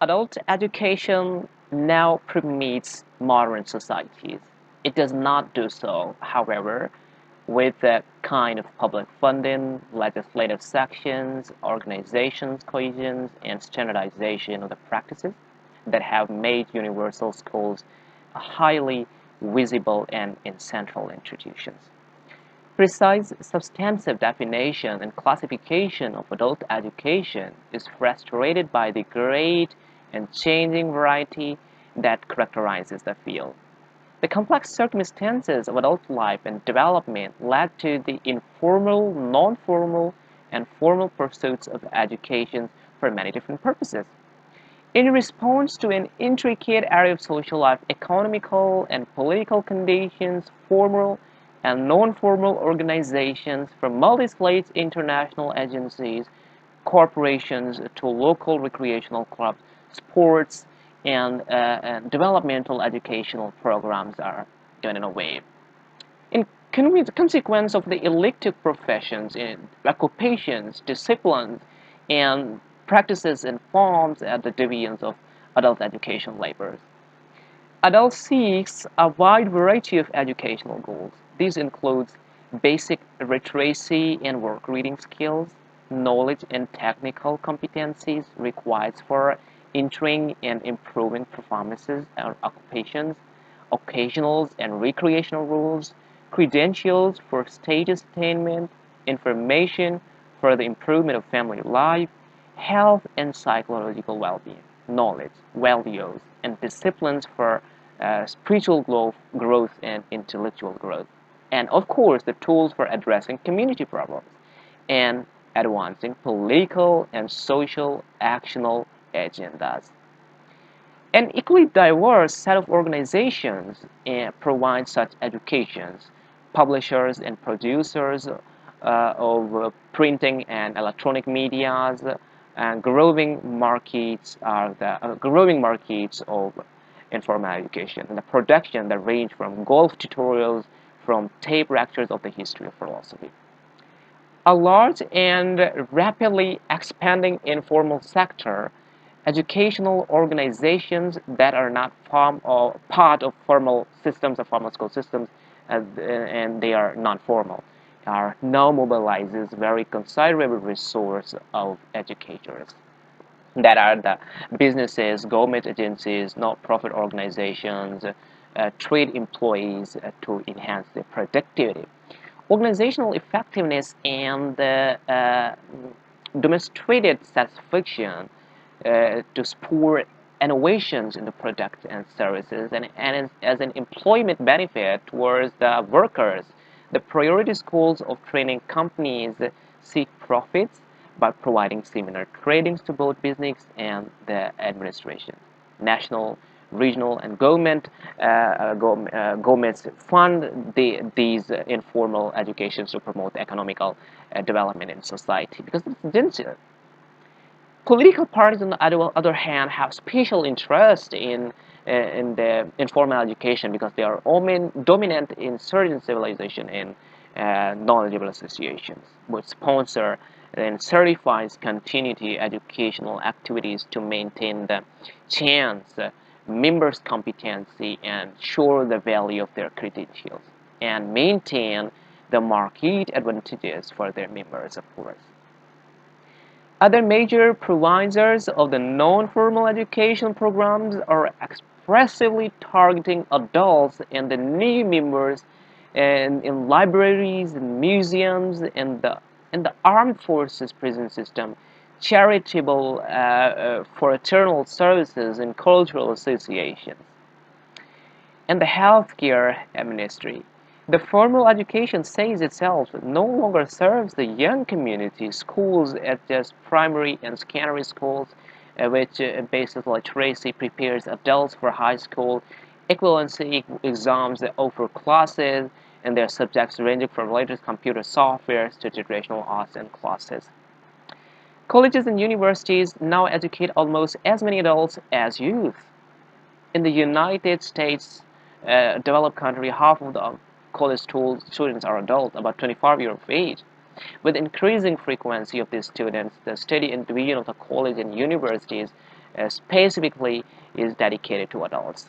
Adult education now permeates modern societies. It does not do so, however, with the kind of public funding, legislative sections, organizations, cohesions, and standardization of the practices that have made universal schools highly visible and essential institutions. Precise, substantive definition and classification of adult education is frustrated by the great and changing variety that characterizes the field. The complex circumstances of adult life and development led to the informal, non-formal, and formal pursuits of education for many different purposes. In response to an intricate area of social life, economical and political conditions, formal and non-formal organizations from multi-state international agencies, corporations to local recreational clubs, sports, and developmental educational programs are going in a wave. In consequence of the elective professions in occupations, disciplines, and practices and forms at the divisions of adult education labors. Adult seeks a wide variety of educational goals. These include basic literacy and work reading skills, knowledge and technical competencies required for entering and improving performances and occupations, occasionals and recreational rules, credentials for status attainment, information for the improvement of family life, health and psychological well-being, knowledge, values, and disciplines for spiritual growth and intellectual growth, and of course the tools for addressing community problems and advancing political and social actional agendas. An equally diverse set of organizations provide such educations. Publishers and producers of printing and electronic medias, and growing markets of informal education and the production that range from golf tutorials from tape lectures of the history of philosophy. A large and rapidly expanding informal sector, educational organizations that are not part of formal systems or formal school systems, and they are non-formal, are now mobilizes very considerable resource of educators that are the businesses, government agencies, not-profit organizations, trade employees to enhance their productivity. Organizational effectiveness and demonstrated satisfaction to support innovations in the products and services and as an employment benefit towards the workers. The priority schools of training companies seek profits by providing similar trainings to both business and the administration. National, regional, and governments fund these informal educations to promote economical development in society because it's essential. Political parties, on the other hand, have special interest in the informal education because they are dominant in certain civilization and knowledgeable associations, which sponsor and certifies continuity educational activities to maintain the chance, members' competency, and show the value of their credentials, and maintain the market advantages for their members, of course. Other major providers of the non-formal education programs are expressively targeting adults and the new members in libraries, and museums, and the armed forces prison system, charitable fraternal services, and cultural associations, and the healthcare ministry. The formal education says itself no longer serves the young community. Schools at just primary and secondary schools, which basis literacy prepares adults for high school, equivalency exams that offer classes, and their subjects ranging from latest computer software to traditional arts and classes. Colleges and universities now educate almost as many adults as youth. In the United States, developed country, half of the college students are adults, about 25 years of age. With increasing frequency of these students, the study and division of the college and universities specifically is dedicated to adults.